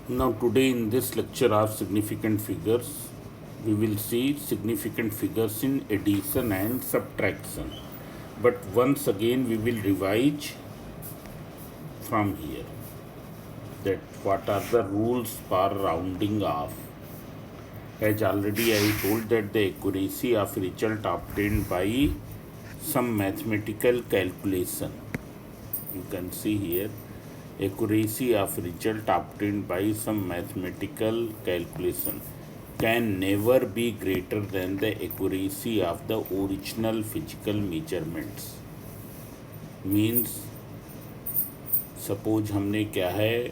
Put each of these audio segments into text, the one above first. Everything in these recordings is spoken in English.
Now today in this lecture of significant figures, we will see significant figures in addition and subtraction. But once again we will revise from here that what are the rules for rounding off. As already I told that the accuracy of result obtained by some mathematical calculation. You can see here accuracy of result obtained by some mathematical calculation can never be greater than the accuracy of the original physical measurements. Means suppose हमने क्या है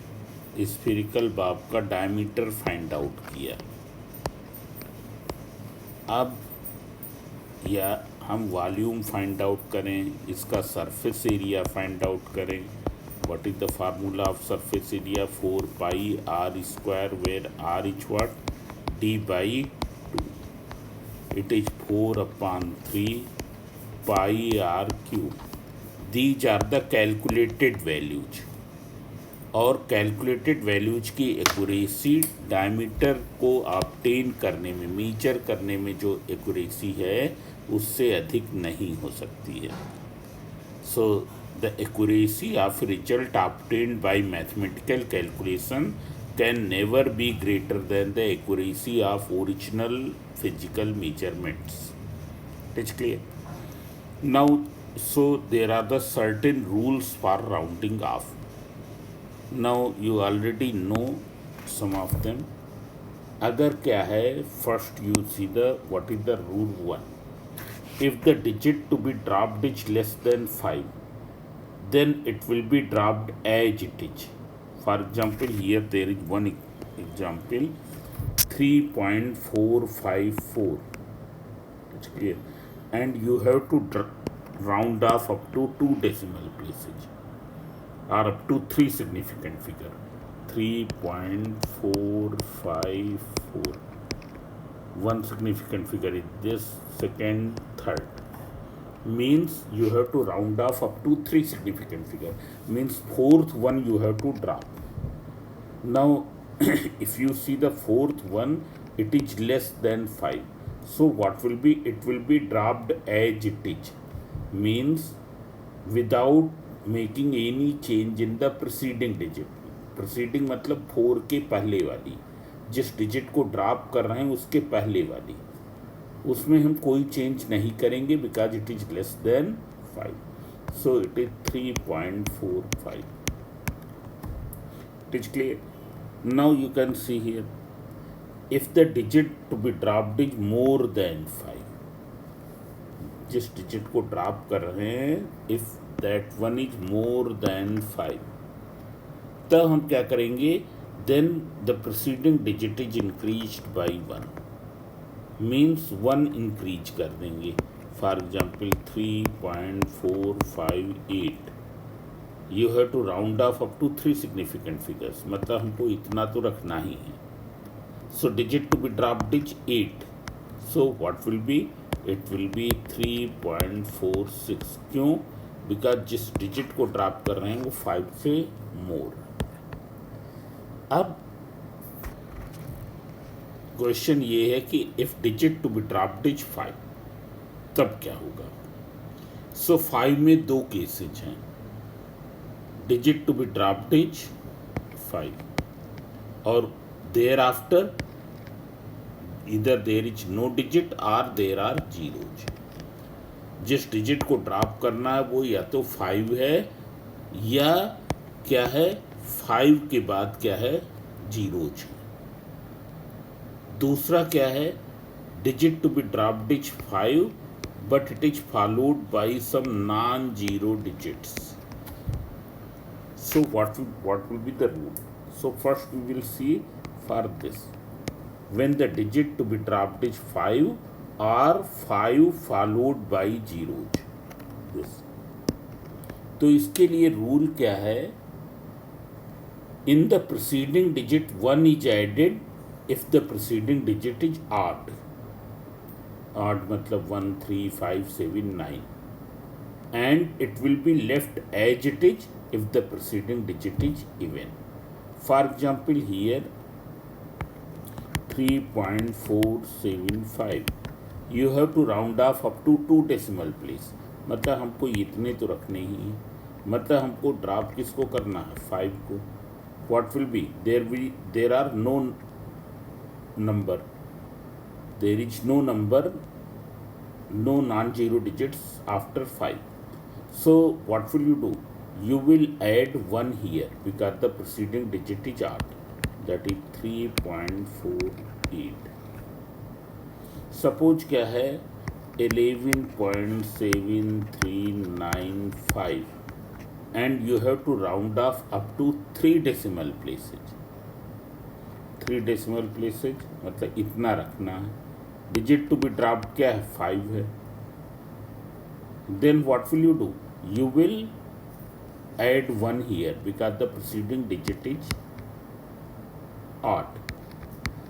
spherical bob का diameter find out किया। अब या हम volume find out करें, इसका सरफेस एरिया फाइंड आउट करें। What is the formula of surface area? 4 pi r square, where r is what? D by 2। It is 4/3 pi r cube. These are the calculated values. और calculated values की accuracy diameter को obtain करने में, measure करने में जो accuracy है उससे अधिक नहीं हो सकती है। So the accuracy of result obtained by mathematical calculation can never be greater than the accuracy of original physical measurements. It is clear now. So there are the certain rules for rounding off. Now you already know some of them. अगर क्या है, first you see the what is the rule 1. If the digit to be dropped is less than 5, then it will be dropped as it is. For example, here there is one example, 3.454. It's clear, and you have to round off up to 2 decimal places or up to 3 significant figure. 3.454. One significant figure is this, second, third. Means you have to round off up to 3 significant figure. Means fourth one you have to drop. Now if you see the fourth one, it is less than 5. So what will be? It will be dropped as it is. Means without making any change in the preceding digit. Preceding मतलब 4 के पहले वाली, जिस digit को drop कर रहे हैं उसके पहले वाली, उसमें हम कोई चेंज नहीं करेंगे because it is less than 5। So it is 3.45। It is clear now. You can see here if the digit to be dropped is more than 5, जिस डिजिट को ड्रॉप कर रहे हैं if that one is more than 5, तब हम क्या करेंगे? then the preceding digit is increased by 1, means 1 increase कर देंगे। for example 3.458, you have to round off up to 3 significant figures, मतलब हमको इतना तो रखना ही है। so digit to be dropped is 8, so what will be? it will be 3.46। क्यों? Because जिस डिजिट को ड्रॉप कर रहे हैं वो 5 से मोर। अब क्वेश्चन ये है कि if digit to be dropped is 5, तब क्या होगा? सो 5 में 2 केसेज हैं। Digit to be dropped is 5 और देयर आफ्टर इधर देयर इज नो डिजिट और देयर आर जीरोज। जिस डिजिट को ड्रॉप करना है वो या तो 5 है या क्या है, 5 के बाद क्या है, जीरोज है। दूसरा क्या है, digit to be dropped is 5 but it is followed by some non zero digits. So what will be the rule? So first we will see for this, when the digit to be dropped is 5 or 5 followed by zeros, this। तो इसके लिए rule क्या है? In the preceding digit 1 is added if the preceding digit is odd. Odd मतलब 1 3 5 7 9, and it will be left as it is if the preceding digit is even. For example, here 3.475, you have to round off up to 2 decimal place, मतलब हमको इतने तो रखने ही हैं, मतलब हमको drop किसको करना है, 5 को. What will be? There are no number, there is no number, no non-zero digits after 5. So what will you do? You will add 1 here because the preceding digit is odd, that is 3.48. Suppose क्या है 11.7395 and you have to round off up to 3 decimal places. 3 decimal places मतलब इतना रखना है. Digit to be dropped क्या है, 5 है. Then what will you do? You will add 1 here because the preceding digit is odd.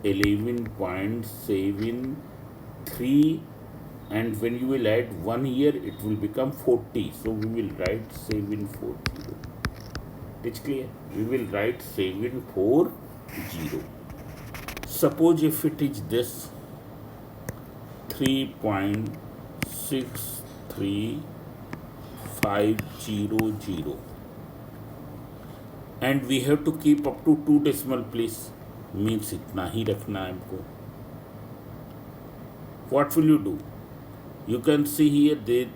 11.73, and when you will add 1 here it will become 40, so we will write 740. It's clear? We will write 740. Suppose if it is this 3.63500 and we have to keep up to 2 decimal place, means इतना ही रखना है हमको. What will you do? You can see here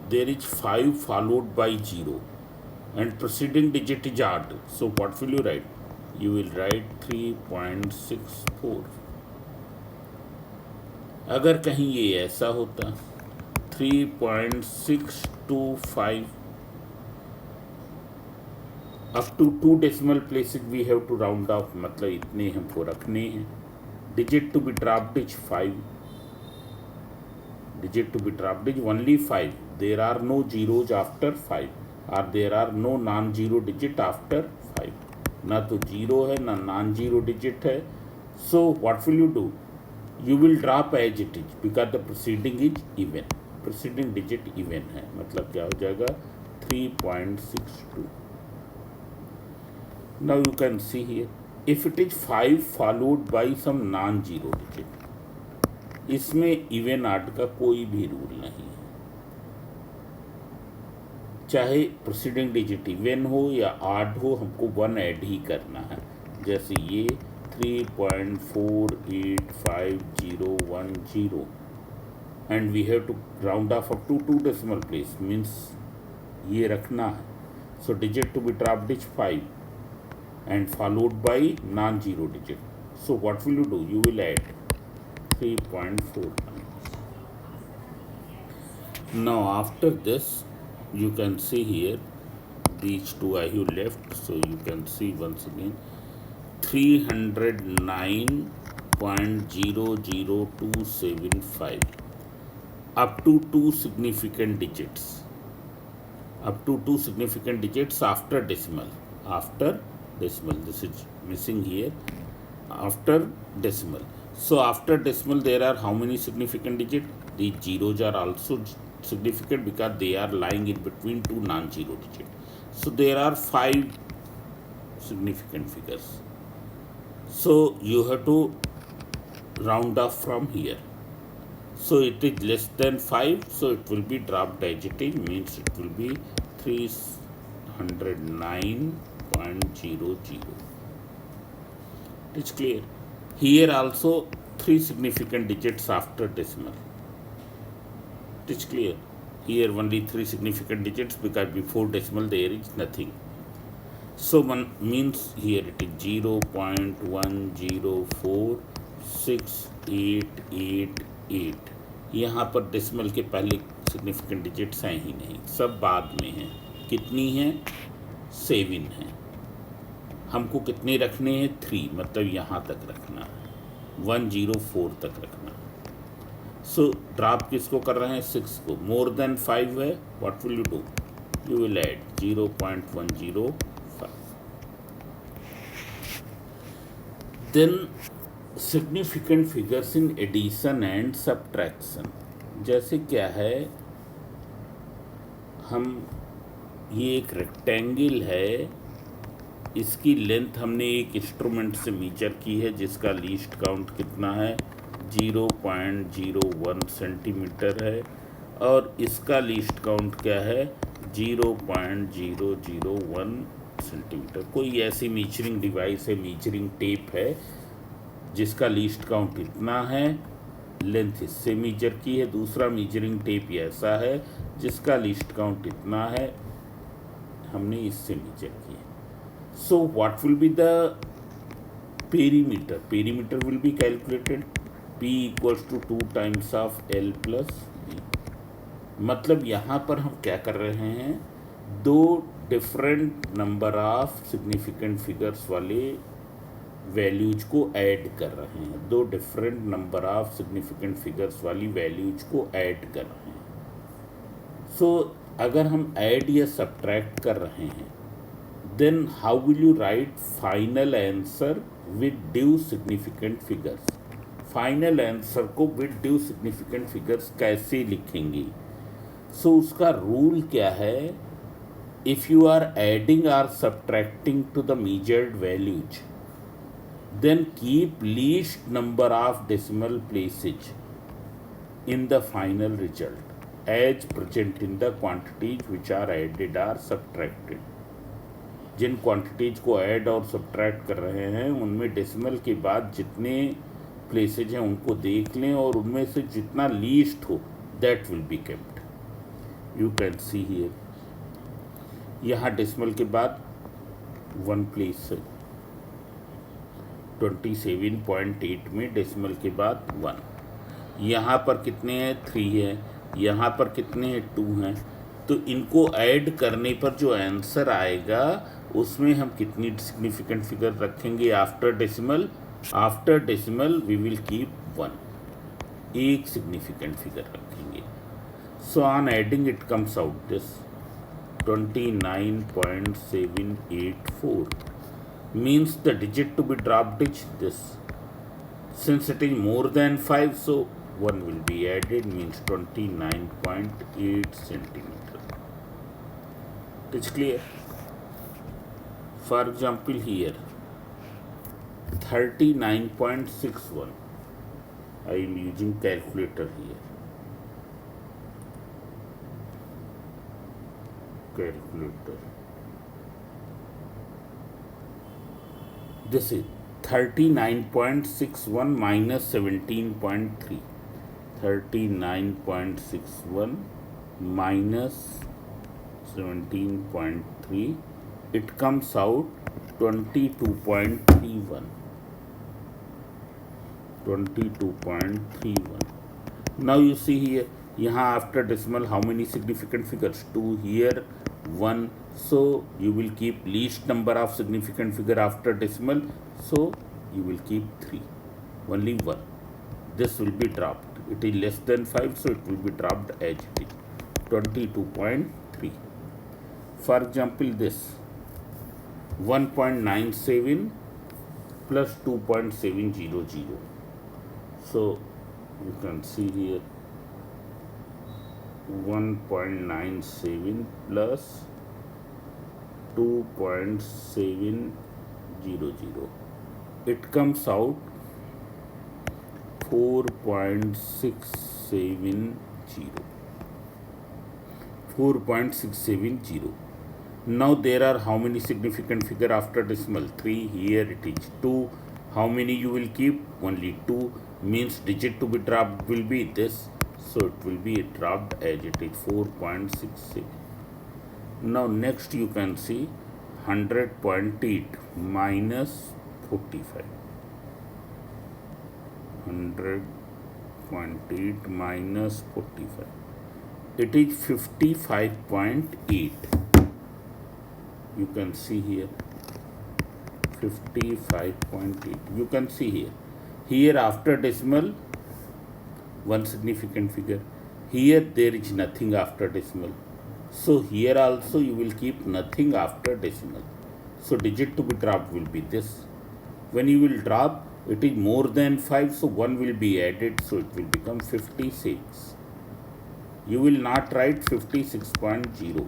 there is 5 followed by 0 and preceding digit is odd. So what will you write? You will write 3.64. अगर कहीं ये ऐसा होता 3.625 up to 2 decimal places we have to round off, मतलब इतने हमको रखने हैं. Digit to be dropped is 5. Digit to be dropped is only 5. There are no zeros after 5, or there are no non-zero digit after 5. ना तो zero है ना non-zero digit है. So what will you do? You will drop as it is because the preceding is even. Preceding digit even है, मतलब क्या हो जाएगा 3.62. Now you can see here, if it is 5 followed by some non-zero digit, इसमें even art का कोई भी rule नहीं है. चाहे प्रोसीडिंग डिजिट इवन हो या आर्ट हो, हमको 1 ऐड ही करना है. जैसे ये 3.485010 and we have to round off up to 2 decimal place, means ये रखना है. So digit to be dropped is 5 and followed by non-zero digit. So what will you do? You will add 3.49. Now after this you can see here these two I have left, so you can see once again 309.00275 up to 2 significant digits, up to 2 significant digits after decimal. This is missing here, after decimal. So after decimal there are how many significant digits? The zeros are also significant because they are lying in between 2 non-zero digits. So there are 5 significant figures. So you have to round off from here. So it is less than 5, so it will be dropped as it is, means it will be 309.00. It's clear? Here also 3 significant digits after decimal. It's clear? Here only 3 significant digits because before decimal there is nothing. So one means here it is 0.104688. यहाँ पर decimal के पहले significant digits हैं ही नहीं, सब बाद में हैं. कितनी हैं? 7 हैं. हमको कितने रखने हैं? 3, मतलब यहाँ तक रखना है, 104 तक रखना है. सो ड्रॉप किसको कर रहे हैं? 6 को. मोर देन 5 है, what will you do? You will add 0.105. Then significant figures in addition and subtraction. जैसे क्या है, हम ये एक रेक्टेंगल है इसकी लेंथ हमने एक इंस्ट्रूमेंट से मीजर की है जिसका लीस्ट काउंट कितना है 0.01 सेंटीमीटर है, और इसका लीस्ट काउंट क्या है 0.001 सेंटीमीटर। कोई ऐसी मीजरिंग डिवाइस है, मीजरिंग टेप है जिसका लीस्ट काउंट इतना है, लेंथ इससे मीजर की है। दूसरा मीजरिंग टेप ऐसा है जिसका लीस्ट काउंट इतना है, हमने इससे मीजर की है। So what will be the perimeter? Perimeter will be calculated P equals to 2 times of L plus B। मतलब यहाँ पर हम क्या कर रहे हैं, दो different number of significant figures वाले वैल्यूज को ऐड कर रहे हैं, दो different number of significant figures वाली वैल्यूज को ऐड कर रहे हैं। सो अगर हम ऐड या सब्ट्रैक्ट कर रहे हैं, then how will you write final answer with due significant figures? Final answer को विद ड्यू सिग्निफिकेंट फिगर्स कैसे लिखेंगे? सो उसका रूल क्या है, इफ यू आर एडिंग और subtracting to the measured values, then keep least number of decimal places in the final result as present in the quantities which are added or subtracted। जिन quantities को add और subtract कर रहे हैं उनमें decimal के बाद जितने प्लेसेज हैं उनको देख लें और उनमें से जितना लीस्ट हो that will be kept. You can see here, यहाँ डेसिमल के बाद 1 प्लेस है, 27.8 में डेसिमल के बाद 1। यहाँ पर कितने हैं 3 है, यहाँ पर कितने हैं 2 हैं। तो इनको ऐड करने पर जो आंसर आएगा उसमें हम कितनी सिग्निफिकेंट फिगर रखेंगे after decimal? After decimal we will keep 1, एक सिग्निफिकेंट फिगर रखेंगे। So on adding it comes out this 29.784 means the digit to be dropped is this. Since it is more than 5, so 1 will be added, means 29.8 centimeter. It is clear? For example, here 39.61. I am using calculator here. Calculator. This is 39.61 minus 17.3. 39.61 minus 17.3. It comes out 22.31. 22.31. Now you see here, यहाँ after decimal how many significant figures? 2 here, 1. So you will keep least number of significant figure after decimal, so you will keep 3, only 1. This will be dropped. It is less than 5, so it will be dropped as it is 22.3. For example, this 1.97 plus 2.700. So you can see here 1.97 plus 2.700. It comes out 4.670. 4.670. Now there are how many significant figure after decimal? 3. Here it is 2. How many you will keep? Only 2. Means digit to be dropped will be this. So it will be dropped as it is 4.67. Now next you can see 100.8 minus 45. 100.8 minus 45. It is 55.8. You can see here 55.8. You can see here. Here after decimal, one significant figure. Here there is nothing after decimal. So here also you will keep nothing after decimal. So digit to be dropped will be this. When you will drop, it is more than 5, so 1 will be added, so it will become 56. You will not write 56.0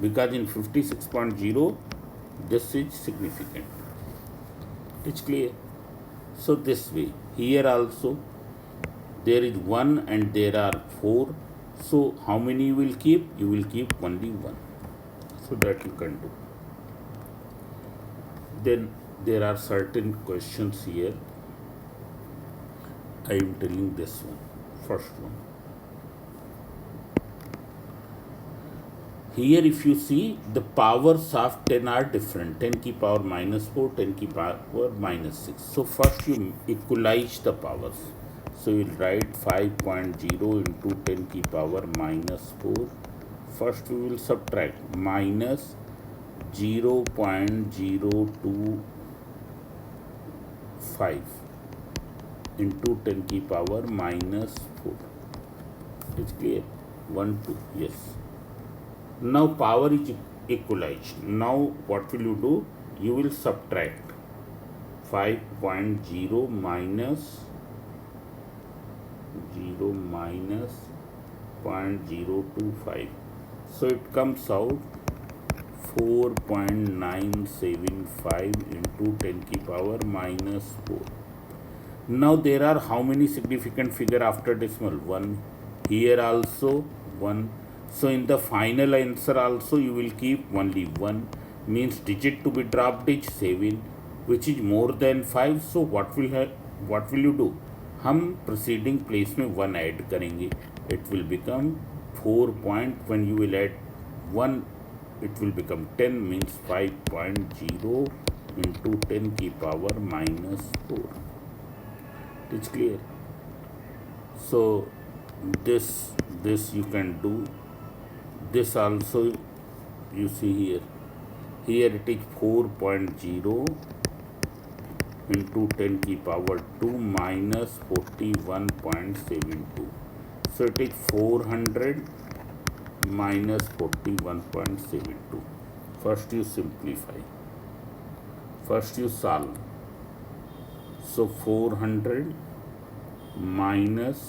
because in 56.0 This is significant. It's clear. So this way, here also there is 1 and there are 4. So how many you will keep? You will keep only 1. So that you can do. Then there are certain questions here. I am telling this one. First one. Here if you see, the powers of 10 are different. 10 की power -4, 10 की power -6. So first you equalize the powers. So you will write 5.0 into 10 की power -4. First we will subtract minus 0.025 into 10 की power -4. It's clear? 1, 2, yes. Now power is equalized. Now what will you do? You will subtract 5.0 minus 0.025. So it comes out 4.975 into 10 की power -4. Now there are how many significant figure after decimal? 1. Here also 1. So in the final answer also you will keep only 1. Means digit to be dropped is 7, which is more than 5. So what will you do? हम preceding place में 1 add करेंगे. It will become 4 point. When you will add 1, it will become 10. Means 5.0 into 10 की power -4. It's clear? So this you can do. This also you see here. Here it is 4.0 into 10 की power 2 minus 41.72. So it is 400 minus 41.72. First you simplify. First you solve. So 400 minus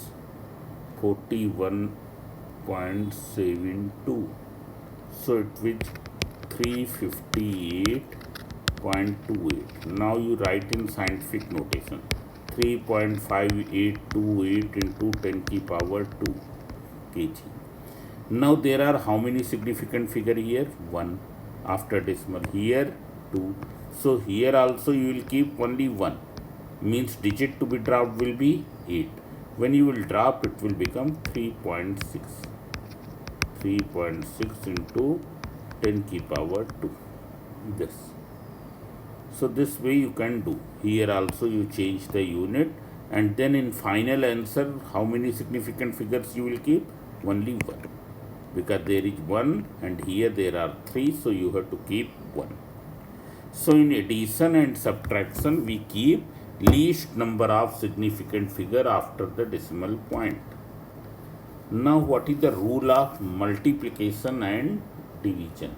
41.72. So it will 358.28. Now you write in scientific notation 3.5828 into 10 की power 2 kg. Now there are how many significant figure here? 1 after decimal. Here 2. So here also you will keep only 1. Means digit to be dropped will be 8. When you will drop, it will become 3.6. 3.6 into 10 की power 2. This. So this way you can do. Here also you change the unit, and then in final answer, how many significant figures you will keep? Only 1. Because there is 1 and here there are 3, so you have to keep 1. So in addition and subtraction, we keep least number of significant figure after the decimal point. Now what is the rule of multiplication and division?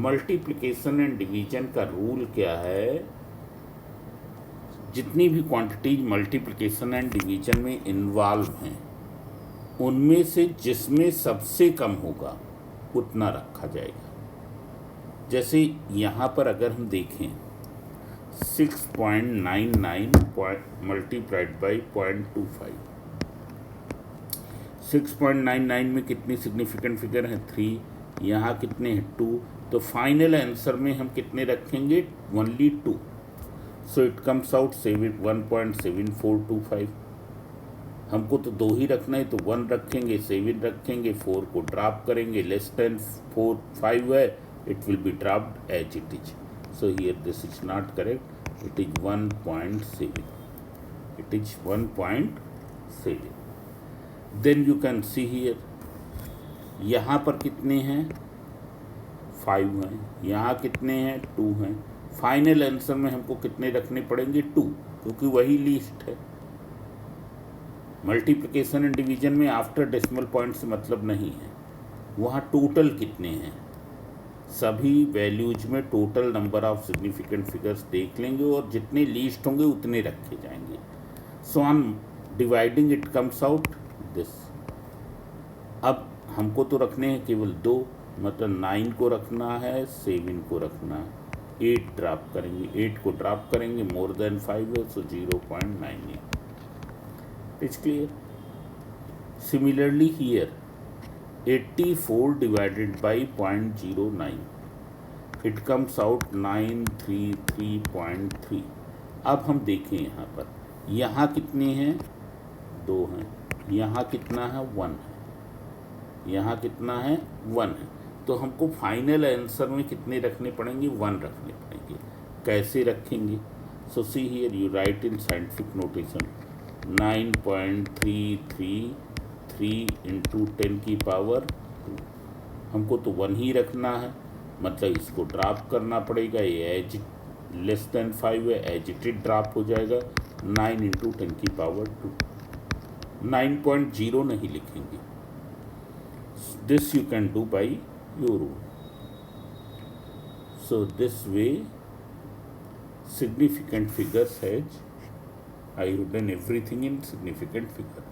Multiplication and division का rule क्या है? जितनी भी quantities multiplication and division में involve हैं, उनमें से जिसमें सबसे कम होगा उतना रखा जाएगा. जैसे यहाँ पर अगर हम देखें 6.99 मल्टीप्लाइड बाई 0.25. 6.99 में कितनी सिग्निफिकेंट फिगर हैं? 3. यहाँ कितने हैं? 2. तो फाइनल आंसर में हम कितने रखेंगे? Only 2. So it comes out 1.7425. हमको तो 2 ही रखना है, तो 1 रखेंगे, 7 रखेंगे, 4 को ड्रॉप करेंगे. लेस देन 5 है, it will be dropped as it is. So here this is not correct. It is 1.7. It is 1.7. Then you can see here. यहाँ पर कितने हैं? 5 हैं. यहाँ कितने हैं? 2 हैं. फाइनल आंसर में हमको कितने रखने पड़ेंगे? 2, क्योंकि वही लीस्ट है. मल्टीप्लिकेशन एंड डिवीजन में आफ्टर डेसिमल पॉइंट से मतलब नहीं है. वहाँ टोटल कितने हैं? सभी वैल्यूज में total number of significant figures देख लेंगे और जितने लीस्ट होंगे उतने रखे जाएंगे. So on dividing it comes out this. अब हमको तो रखने हैं केवल 2, मतलब 9 को रखना है, 7 को रखना है. 8 ड्रॉप करेंगे, 8 को ड्रॉप करेंगे, मोर देन 5 है सो 0.98. It's clear. Similarly here 84 divided by 0.09, it comes out 933.3. अब हम देखें यहाँ पर, यहाँ कितने हैं, 2 हैं, यहाँ कितना है, 1 है, यहाँ कितना है, 1 है. तो हमको फाइनल आंसर में कितने रखने पड़ेंगे, 1 रखने पड़ेंगे. कैसे रखेंगे? So see here you write in scientific notation 9.333 into 10 की पावर 2. हमको तो 1 ही रखना है, मतलब इसको ड्रॉप करना पड़ेगा. ये एज लेस देन 5 है, एजिटेड ड्रॉप हो जाएगा. 9 इंटू 10 की पावर 2. 9.0 नहीं लिखेंगे. This you can do by your own. So this way significant figures has I have done everything in significant figure.